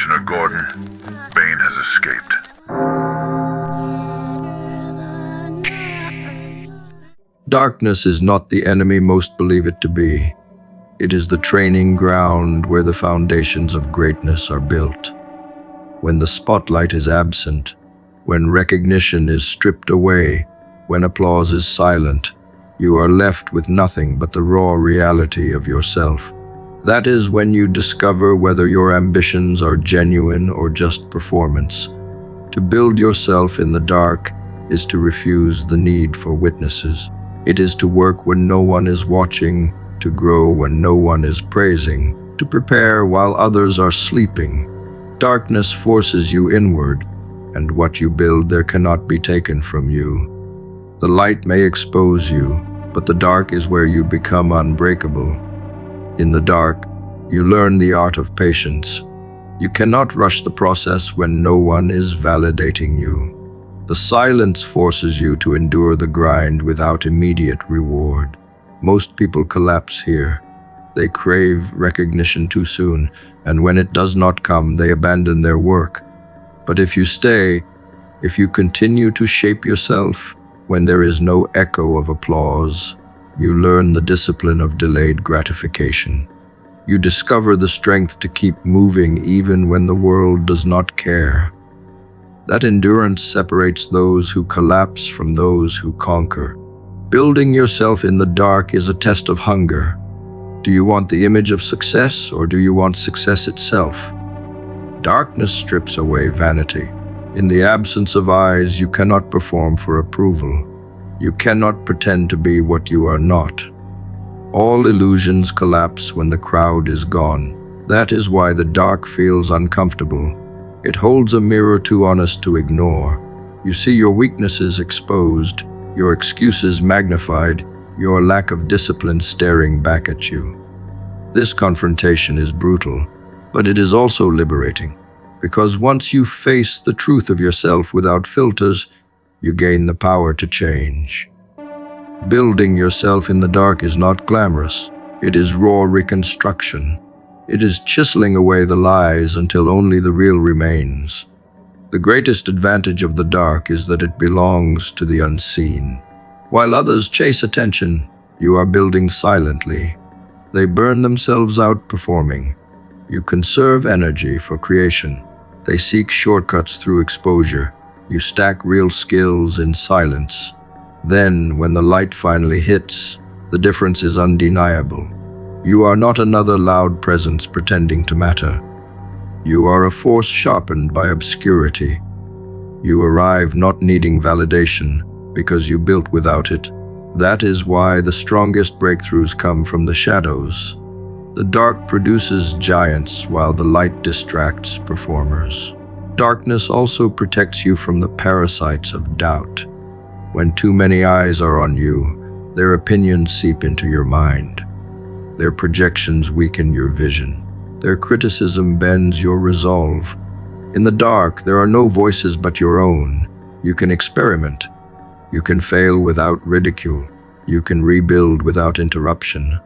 Commissioner Gordon, Bane has escaped. Darkness is not the enemy most believe it to be. It is the training ground where the foundations of greatness are built. When the spotlight is absent, when recognition is stripped away, when applause is silent, you are left with nothing but the raw reality of yourself. That is when you discover whether your ambitions are genuine or just performance. To build yourself in the dark is to refuse the need for witnesses. It is to work when no one is watching, to grow when no one is praising, to prepare while others are sleeping. Darkness forces you inward, and what you build there cannot be taken from you. The light may expose you, but the dark is where you become unbreakable. In the dark, you learn the art of patience. You cannot rush the process when no one is validating you. The silence forces you to endure the grind without immediate reward. Most people collapse here. They crave recognition too soon, and when it does not come, they abandon their work. But if you stay, if you continue to shape yourself, when there is no echo of applause, you learn the discipline of delayed gratification. You discover the strength to keep moving even when the world does not care. That endurance separates those who collapse from those who conquer. Building yourself in the dark is a test of hunger. Do you want the image of success, or do you want success itself? Darkness strips away vanity. In the absence of eyes, you cannot perform for approval. You cannot pretend to be what you are not. All illusions collapse when the crowd is gone. That is why the dark feels uncomfortable. It holds a mirror too honest to ignore. You see your weaknesses exposed, your excuses magnified, your lack of discipline staring back at you. This confrontation is brutal, but it is also liberating, because once you face the truth of yourself without filters, you gain the power to change. Building yourself in the dark is not glamorous. It is raw reconstruction. It is chiseling away the lies until only the real remains. The greatest advantage of the dark is that it belongs to the unseen. While others chase attention, you are building silently. They burn themselves out performing. You conserve energy for creation. They seek shortcuts through exposure. You stack real skills in silence. Then, when the light finally hits, the difference is undeniable. You are not another loud presence pretending to matter. You are a force sharpened by obscurity. You arrive not needing validation because you built without it. That is why the strongest breakthroughs come from the shadows. The dark produces giants while the light distracts performers. Darkness also protects you from the parasites of doubt. When too many eyes are on you, their opinions seep into your mind. Their projections weaken your vision. Their criticism bends your resolve. In the dark, there are no voices but your own. You can experiment. You can fail without ridicule. You can rebuild without interruption.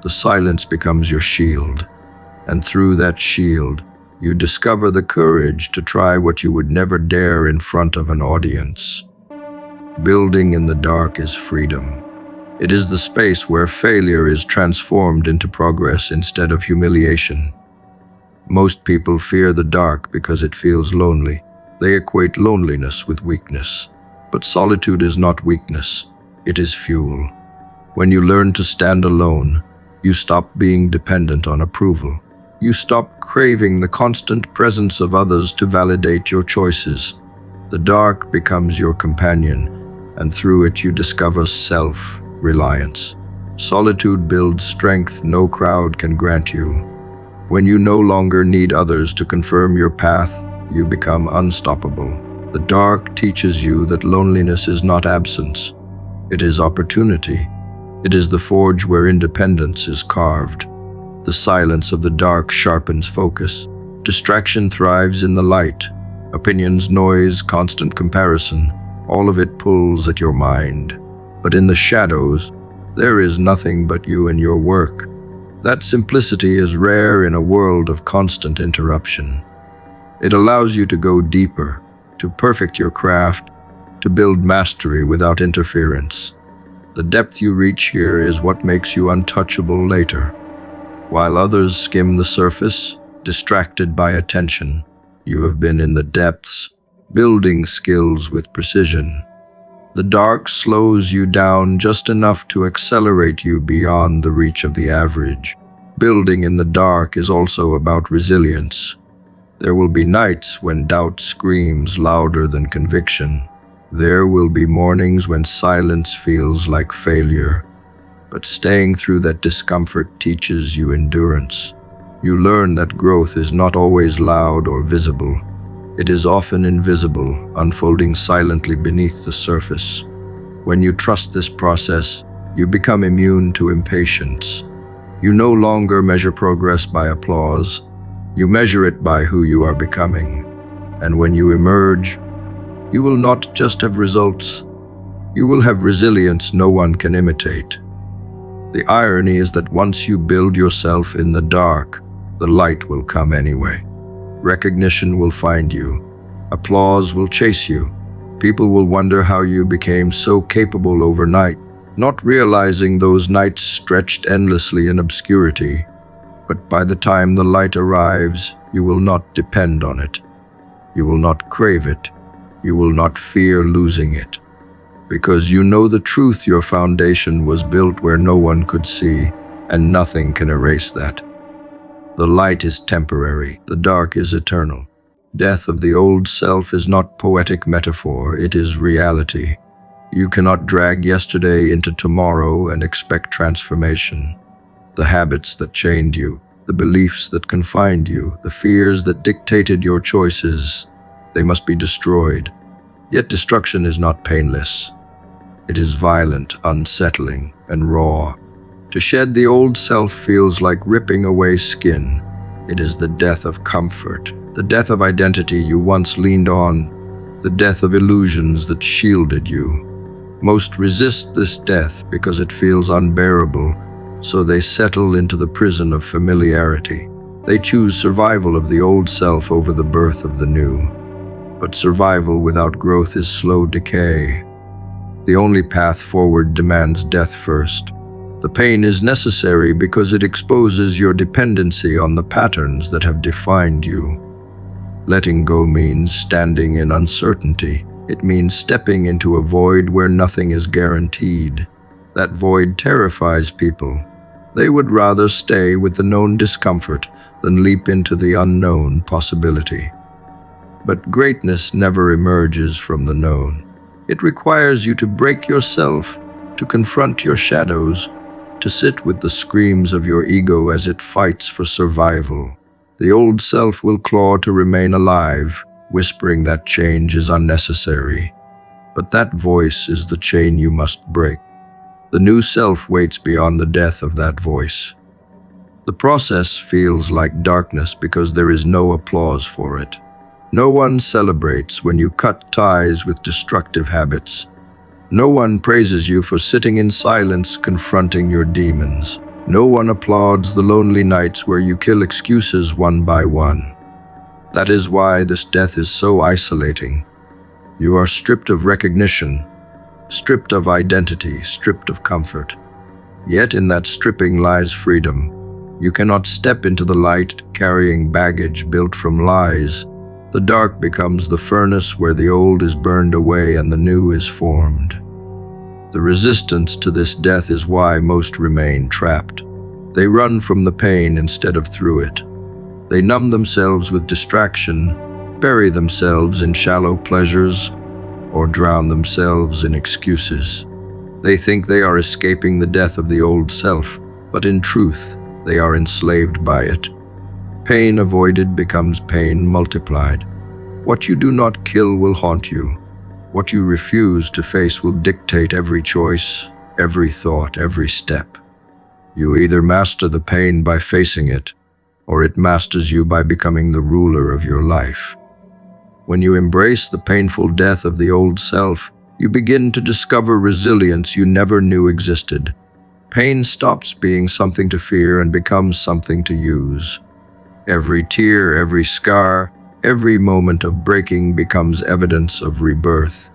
The silence becomes your shield. And through that shield, you discover the courage to try what you would never dare in front of an audience. Building in the dark is freedom. It is the space where failure is transformed into progress instead of humiliation. Most people fear the dark because it feels lonely. They equate loneliness with weakness. But solitude is not weakness. It is fuel. When you learn to stand alone, you stop being dependent on approval. You stop craving the constant presence of others to validate your choices. The dark becomes your companion, and through it you discover self-reliance. Solitude builds strength no crowd can grant you. When you no longer need others to confirm your path, you become unstoppable. The dark teaches you that loneliness is not absence. It is opportunity. It is the forge where independence is carved. The silence of the dark sharpens focus. Distraction thrives in the light. Opinions, noise, constant comparison, all of it pulls at your mind. But in the shadows, there is nothing but you and your work. That simplicity is rare in a world of constant interruption. It allows you to go deeper, to perfect your craft, to build mastery without interference. The depth you reach here is what makes you untouchable later. While others skim the surface, distracted by attention, you have been in the depths, building skills with precision. The dark slows you down just enough to accelerate you beyond the reach of the average. Building in the dark is also about resilience. There will be nights when doubt screams louder than conviction. There will be mornings when silence feels like failure. But staying through that discomfort teaches you endurance. You learn that growth is not always loud or visible. It is often invisible, unfolding silently beneath the surface. When you trust this process, you become immune to impatience. You no longer measure progress by applause. You measure it by who you are becoming. And when you emerge, you will not just have results. You will have resilience no one can imitate. The irony is that once you build yourself in the dark, the light will come anyway. Recognition will find you. Applause will chase you. People will wonder how you became so capable overnight, not realizing those nights stretched endlessly in obscurity. But by the time the light arrives, you will not depend on it. You will not crave it. You will not fear losing it. Because you know the truth, your foundation was built where no one could see, and nothing can erase that. The light is temporary, the dark is eternal. Death of the old self is not poetic metaphor, it is reality. You cannot drag yesterday into tomorrow and expect transformation. The habits that chained you, the beliefs that confined you, the fears that dictated your choices, they must be destroyed. Yet destruction is not painless. It is violent, unsettling, and raw. To shed the old self feels like ripping away skin. It is the death of comfort, the death of identity you once leaned on, the death of illusions that shielded you. Most resist this death because it feels unbearable, so they settle into the prison of familiarity. They choose survival of the old self over the birth of the new. But survival without growth is slow decay. The only path forward demands death first. The pain is necessary because it exposes your dependency on the patterns that have defined you. Letting go means standing in uncertainty. It means stepping into a void where nothing is guaranteed. That void terrifies people. They would rather stay with the known discomfort than leap into the unknown possibility. But greatness never emerges from the known. It requires you to break yourself, to confront your shadows, to sit with the screams of your ego as it fights for survival. The old self will claw to remain alive, whispering that change is unnecessary. But that voice is the chain you must break. The new self waits beyond the death of that voice. The process feels like darkness because there is no applause for it. No one celebrates when you cut ties with destructive habits. No one praises you for sitting in silence confronting your demons. No one applauds the lonely nights where you kill excuses one by one. That is why this death is so isolating. You are stripped of recognition, stripped of identity, stripped of comfort. Yet in that stripping lies freedom. You cannot step into the light carrying baggage built from lies. The dark becomes the furnace where the old is burned away and the new is formed. The resistance to this death is why most remain trapped. They run from the pain instead of through it. They numb themselves with distraction, bury themselves in shallow pleasures, or drown themselves in excuses. They think they are escaping the death of the old self, but in truth, they are enslaved by it. Pain avoided becomes pain multiplied. What you do not kill will haunt you. What you refuse to face will dictate every choice, every thought, every step. You either master the pain by facing it, or it masters you by becoming the ruler of your life. When you embrace the painful death of the old self, you begin to discover resilience you never knew existed. Pain stops being something to fear and becomes something to use. Every tear, every scar, Every moment of breaking becomes evidence of rebirth.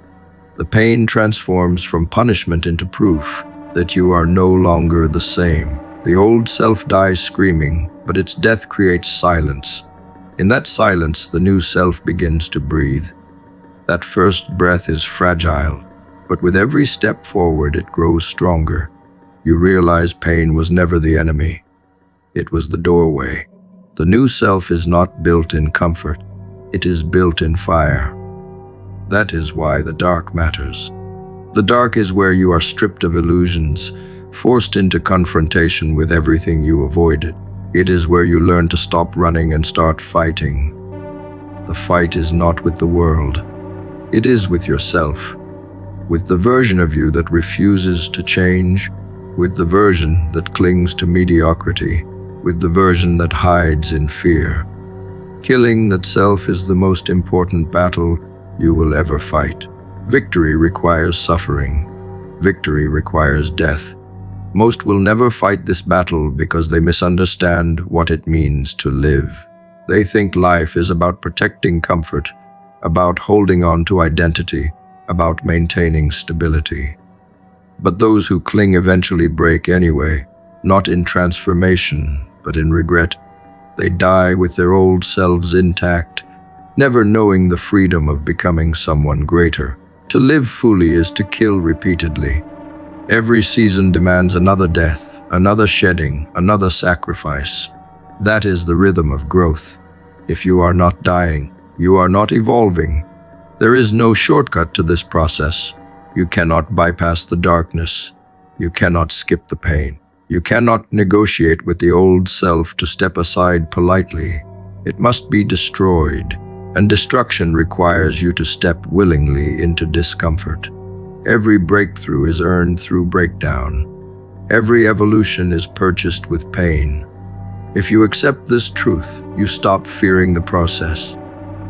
The pain transforms from punishment into proof that you are no longer the same. The old self dies screaming, but its death creates silence. In that silence, the new self begins to breathe. That first breath is fragile, but with every step forward, it grows stronger. You realize pain was never the enemy. It was the doorway. The new self is not built in comfort. It is built in fire. That is why the dark matters. The dark is where you are stripped of illusions, forced into confrontation with everything you avoided. It is where you learn to stop running and start fighting. The fight is not with the world. It is with yourself, with the version of you that refuses to change, with the version that clings to mediocrity, with the version that hides in fear. Killing that self is the most important battle you will ever fight. Victory requires suffering. Victory requires death. Most will never fight this battle because they misunderstand what it means to live. They think life is about protecting comfort, about holding on to identity, about maintaining stability. But those who cling eventually break anyway, not in transformation, but in regret. They die with their old selves intact, never knowing the freedom of becoming someone greater. To live fully is to kill repeatedly. Every season demands another death, another shedding, another sacrifice. That is the rhythm of growth. If you are not dying, you are not evolving. There is no shortcut to this process. You cannot bypass the darkness. You cannot skip the pain. You cannot negotiate with the old self to step aside politely. It must be destroyed, and destruction requires you to step willingly into discomfort. Every breakthrough is earned through breakdown. Every evolution is purchased with pain. If you accept this truth, you stop fearing the process.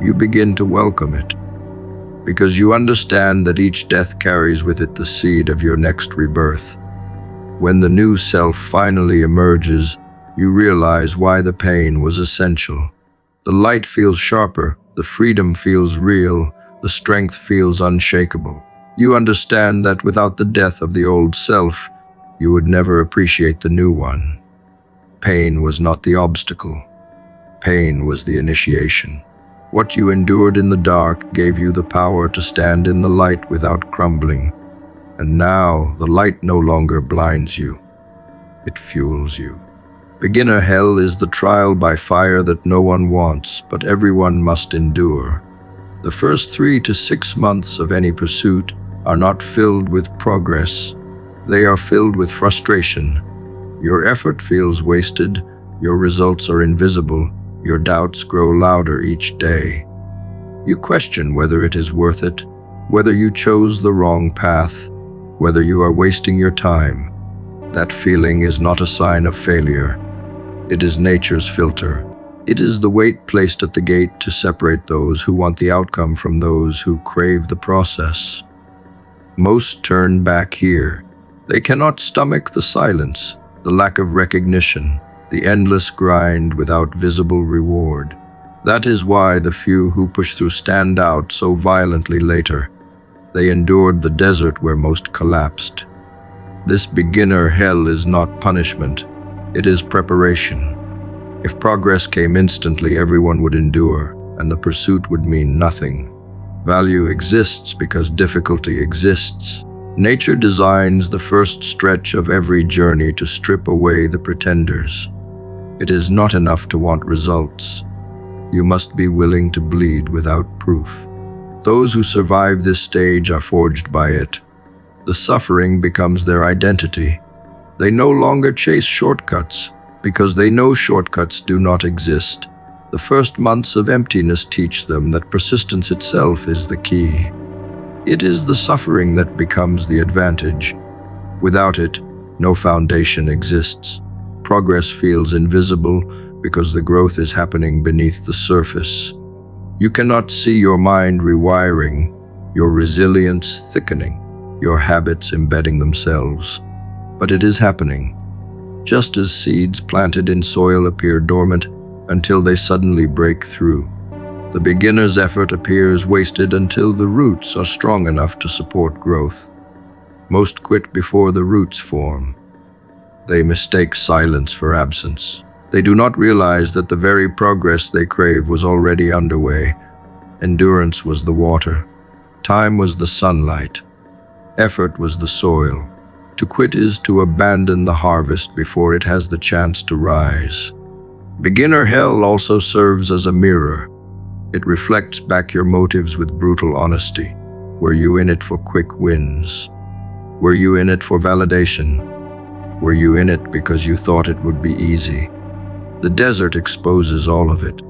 You begin to welcome it, because you understand that each death carries with it the seed of your next rebirth. When the new self finally emerges, you realize why the pain was essential. The light feels sharper, the freedom feels real, the strength feels unshakable. You understand that without the death of the old self, you would never appreciate the new one. Pain was not the obstacle. Pain was the initiation. What you endured in the dark gave you the power to stand in the light without crumbling. And now, the light no longer blinds you. It fuels you. Beginner hell is the trial by fire that no one wants, but everyone must endure. The first 3 to 6 months of any pursuit are not filled with progress. They are filled with frustration. Your effort feels wasted, your results are invisible, your doubts grow louder each day. You question whether it is worth it, whether you chose the wrong path, whether you are wasting your time. That feeling is not a sign of failure. It is nature's filter. It is the weight placed at the gate to separate those who want the outcome from those who crave the process. Most turn back here. They cannot stomach the silence, the lack of recognition, the endless grind without visible reward. That is why the few who push through stand out so violently later. They endured the desert where most collapsed. This beginner hell is not punishment. It is preparation. If progress came instantly, everyone would endure, and the pursuit would mean nothing. Value exists because difficulty exists. Nature designs the first stretch of every journey to strip away the pretenders. It is not enough to want results. You must be willing to bleed without proof. Those who survive this stage are forged by it. The suffering becomes their identity. They no longer chase shortcuts because they know shortcuts do not exist. The first months of emptiness teach them that persistence itself is the key. It is the suffering that becomes the advantage. Without it, no foundation exists. Progress feels invisible because the growth is happening beneath the surface. You cannot see your mind rewiring, your resilience thickening, your habits embedding themselves. But it is happening. Just as seeds planted in soil appear dormant until they suddenly break through. The beginner's effort appears wasted until the roots are strong enough to support growth. Most quit before the roots form. They mistake silence for absence. They do not realize that the very progress they crave was already underway. Endurance was the water. Time was the sunlight. Effort was the soil. To quit is to abandon the harvest before it has the chance to rise. Beginner hell also serves as a mirror. It reflects back your motives with brutal honesty. Were you in it for quick wins? Were you in it for validation? Were you in it because you thought it would be easy? The desert exposes all of it.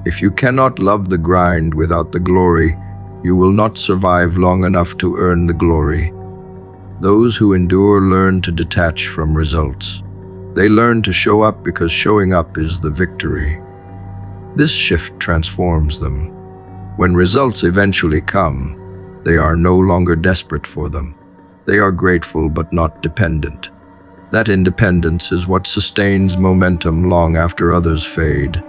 If you cannot love the grind without the glory, you will not survive long enough to earn the glory. Those who endure learn to detach from results. They learn to show up because showing up is the victory. This shift transforms them. When results eventually come, they are no longer desperate for them. They are grateful but not dependent. That independence is what sustains momentum long after others fade.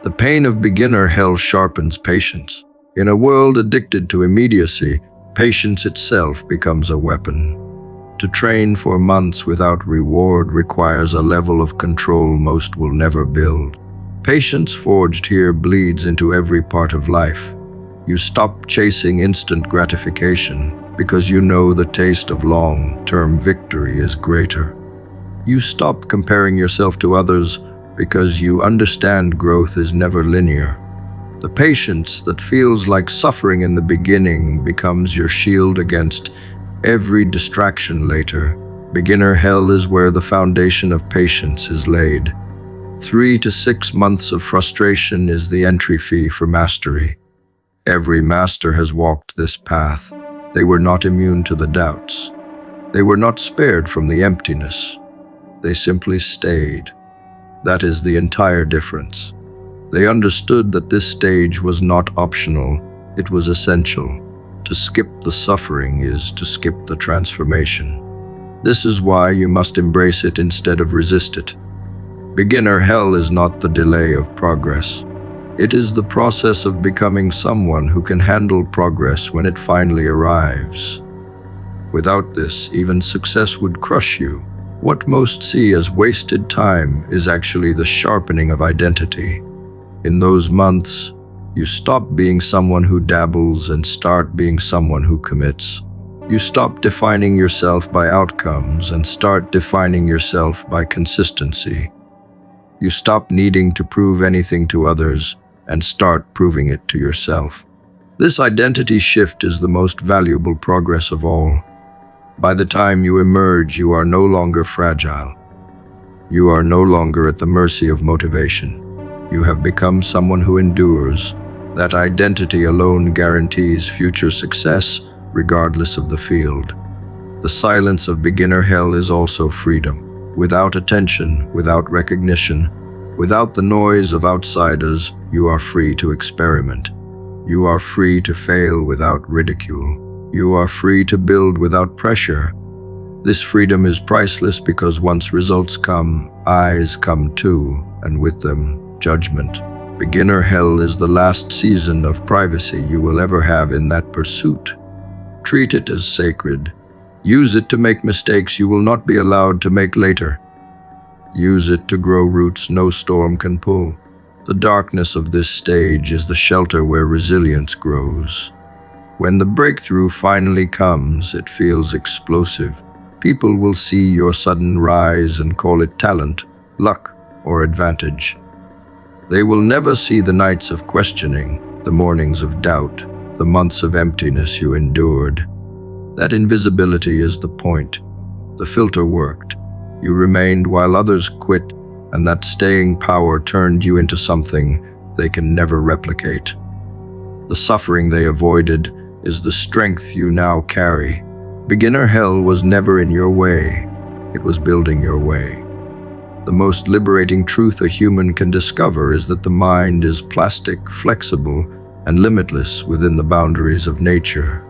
The pain of beginner hell sharpens patience. In a world addicted to immediacy, patience itself becomes a weapon. To train for months without reward requires a level of control most will never build. Patience forged here bleeds into every part of life. You stop chasing instant gratification because you know the taste of long-term victory is greater. You stop comparing yourself to others because you understand growth is never linear. The patience that feels like suffering in the beginning becomes your shield against every distraction later. Beginner hell is where the foundation of patience is laid. 3 to 6 months of frustration is the entry fee for mastery. Every master has walked this path. They were not immune to the doubts. They were not spared from the emptiness. They simply stayed. That is the entire difference. They understood that this stage was not optional, it was essential. To skip the suffering is to skip the transformation. This is why you must embrace it instead of resist it. Beginner hell is not the delay of progress. It is the process of becoming someone who can handle progress when it finally arrives. Without this, even success would crush you. What most see as wasted time is actually the sharpening of identity. In those months, you stop being someone who dabbles and start being someone who commits. You stop defining yourself by outcomes and start defining yourself by consistency. You stop needing to prove anything to others and start proving it to yourself. This identity shift is the most valuable progress of all. By the time you emerge, you are no longer fragile. You are no longer at the mercy of motivation. You have become someone who endures. That identity alone guarantees future success, regardless of the field. The silence of beginner hell is also freedom. Without attention, without recognition, without the noise of outsiders, you are free to experiment. You are free to fail without ridicule. You are free to build without pressure. This freedom is priceless because once results come, eyes come too, and with them, judgment. Beginner hell is the last season of privacy you will ever have in that pursuit. Treat it as sacred. Use it to make mistakes you will not be allowed to make later. Use it to grow roots no storm can pull. The darkness of this stage is the shelter where resilience grows. When the breakthrough finally comes, it feels explosive. People will see your sudden rise and call it talent, luck, or advantage. They will never see the nights of questioning, the mornings of doubt, the months of emptiness you endured. That invisibility is the point. The filter worked. You remained while others quit, and that staying power turned you into something they can never replicate. The suffering they avoided is the strength you now carry. Beginner hell was never in your way. It was building your way. The most liberating truth a human can discover is that the mind is plastic, flexible, and limitless within the boundaries of nature.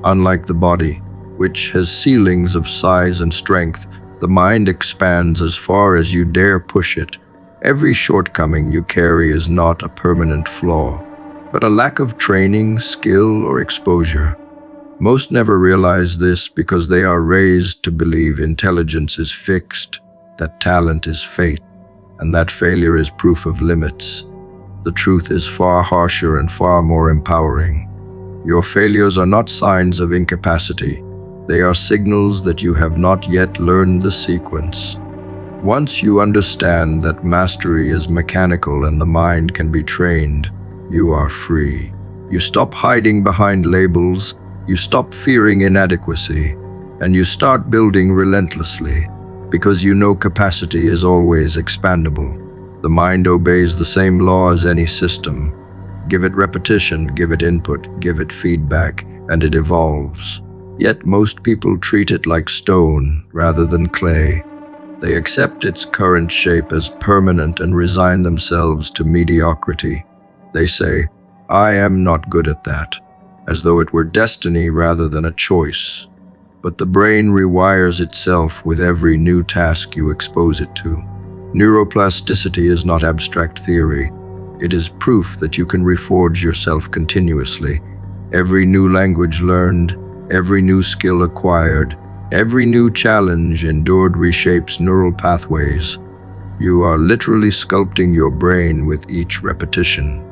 Unlike the body, which has ceilings of size and strength, the mind expands as far as you dare push it. Every shortcoming you carry is not a permanent flaw. but a lack of training, skill, or exposure. Most never realize this because they are raised to believe intelligence is fixed, that talent is fate, and that failure is proof of limits. The truth is far harsher and far more empowering. Your failures are not signs of incapacity. They are signals that you have not yet learned the sequence. Once you understand that mastery is mechanical and the mind can be trained, you are free. You stop hiding behind labels, you stop fearing inadequacy, and you start building relentlessly, because you know capacity is always expandable. The mind obeys the same law as any system. Give it repetition, give it input, give it feedback, and it evolves. Yet most people treat it like stone rather than clay. They accept its current shape as permanent and resign themselves to mediocrity. They say, "I am not good at that," as though it were destiny rather than a choice. But the brain rewires itself with every new task you expose it to. Neuroplasticity is not abstract theory. It is proof that you can reforge yourself continuously. Every new language learned, every new skill acquired, every new challenge endured reshapes neural pathways. You are literally sculpting your brain with each repetition.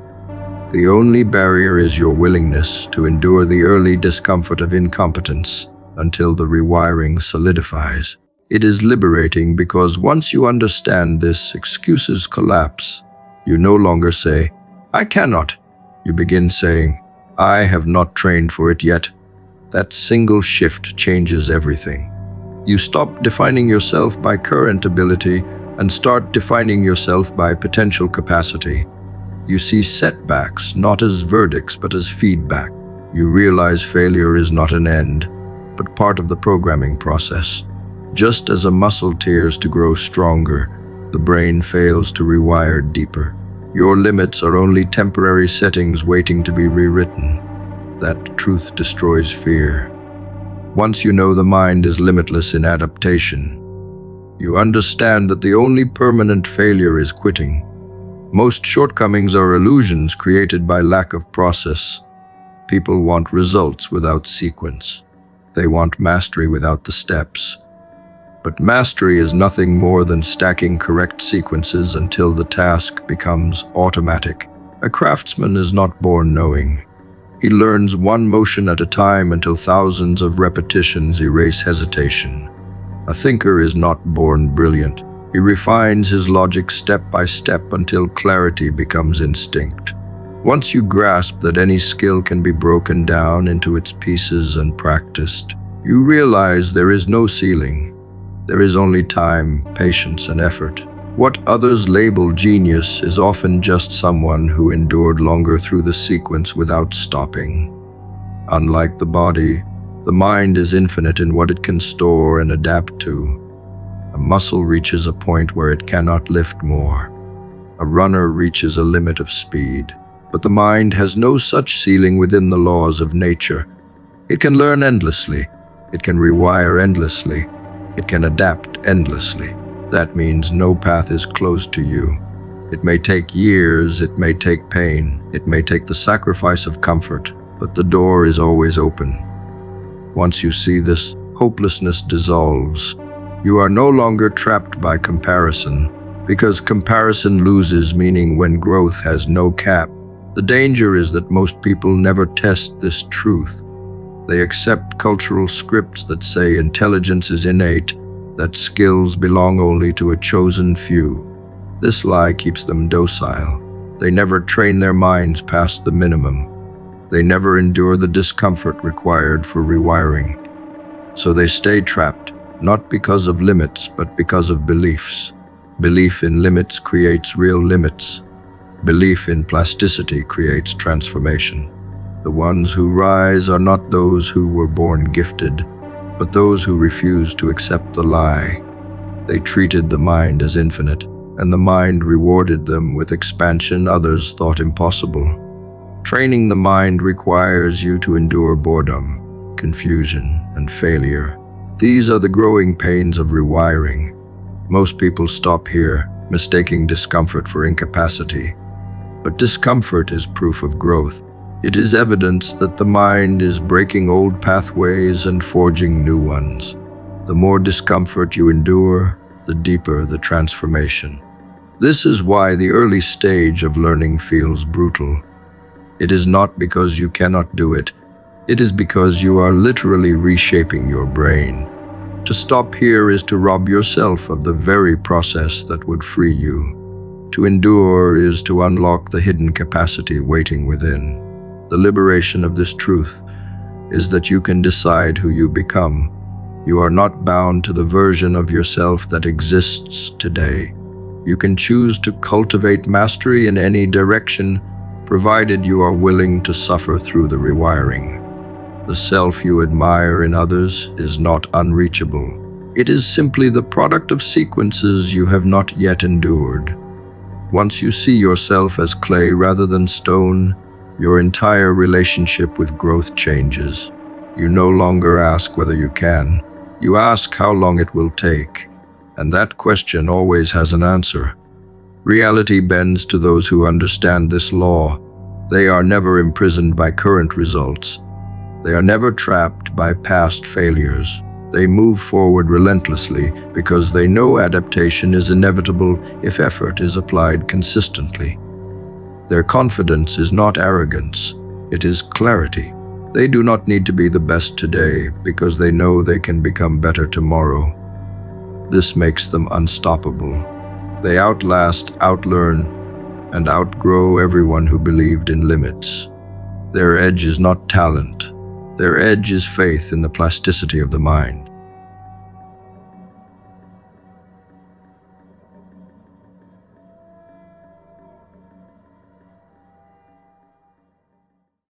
The only barrier is your willingness to endure the early discomfort of incompetence until the rewiring solidifies. It is liberating because once you understand this, excuses collapse. You no longer say, "I cannot." You begin saying, "I have not trained for it yet." That single shift changes everything. You stop defining yourself by current ability and start defining yourself by potential capacity. You see setbacks not as verdicts but as feedback. You realize failure is not an end, but part of the programming process. Just as a muscle tears to grow stronger, the brain fails to rewire deeper. Your limits are only temporary settings waiting to be rewritten. That truth destroys fear. Once you know the mind is limitless in adaptation, you understand that the only permanent failure is quitting. Most shortcomings are illusions created by lack of process. People want results without sequence. They want mastery without the steps. But mastery is nothing more than stacking correct sequences until the task becomes automatic. A craftsman is not born knowing. He learns one motion at a time until thousands of repetitions erase hesitation. A thinker is not born brilliant. He refines his logic step by step until clarity becomes instinct. Once you grasp that any skill can be broken down into its pieces and practiced, you realize there is no ceiling. There is only time, patience, and effort. What others label genius is often just someone who endured longer through the sequence without stopping. Unlike the body, the mind is infinite in what it can store and adapt to. A muscle reaches a point where it cannot lift more. A runner reaches a limit of speed. But the mind has no such ceiling within the laws of nature. It can learn endlessly. It can rewire endlessly. It can adapt endlessly. That means no path is closed to you. It may take years, it may take pain, it may take the sacrifice of comfort, but the door is always open. Once you see this, hopelessness dissolves. You are no longer trapped by comparison, because comparison loses meaning when growth has no cap. The danger is that most people never test this truth. They accept cultural scripts that say intelligence is innate, that skills belong only to a chosen few. This lie keeps them docile. They never train their minds past the minimum. They never endure the discomfort required for rewiring. So they stay trapped, not because of limits, but because of beliefs. Belief in limits creates real limits. Belief in plasticity creates transformation. The ones who rise are not those who were born gifted, but those who refuse to accept the lie. They treated the mind as infinite, and the mind rewarded them with expansion others thought impossible. Training the mind requires you to endure boredom, confusion, and failure. These are the growing pains of rewiring. Most people stop here, mistaking discomfort for incapacity. But discomfort is proof of growth. It is evidence that the mind is breaking old pathways and forging new ones. The more discomfort you endure, the deeper the transformation. This is why the early stage of learning feels brutal. It is not because you cannot do it. It is because you are literally reshaping your brain. To stop here is to rob yourself of the very process that would free you. To endure is to unlock the hidden capacity waiting within. The liberation of this truth is that you can decide who you become. You are not bound to the version of yourself that exists today. You can choose to cultivate mastery in any direction, provided you are willing to suffer through the rewiring. The self you admire in others is not unreachable. It is simply the product of sequences you have not yet endured. Once you see yourself as clay rather than stone, your entire relationship with growth changes. You no longer ask whether you can. You ask how long it will take, and that question always has an answer. Reality bends to those who understand this law. They are never imprisoned by current results. They are never trapped by past failures. They move forward relentlessly because they know adaptation is inevitable if effort is applied consistently. Their confidence is not arrogance, it is clarity. They do not need to be the best today because they know they can become better tomorrow. This makes them unstoppable. They outlast, outlearn, and outgrow everyone who believed in limits. Their edge is not talent. Their edge is faith in the plasticity of the mind.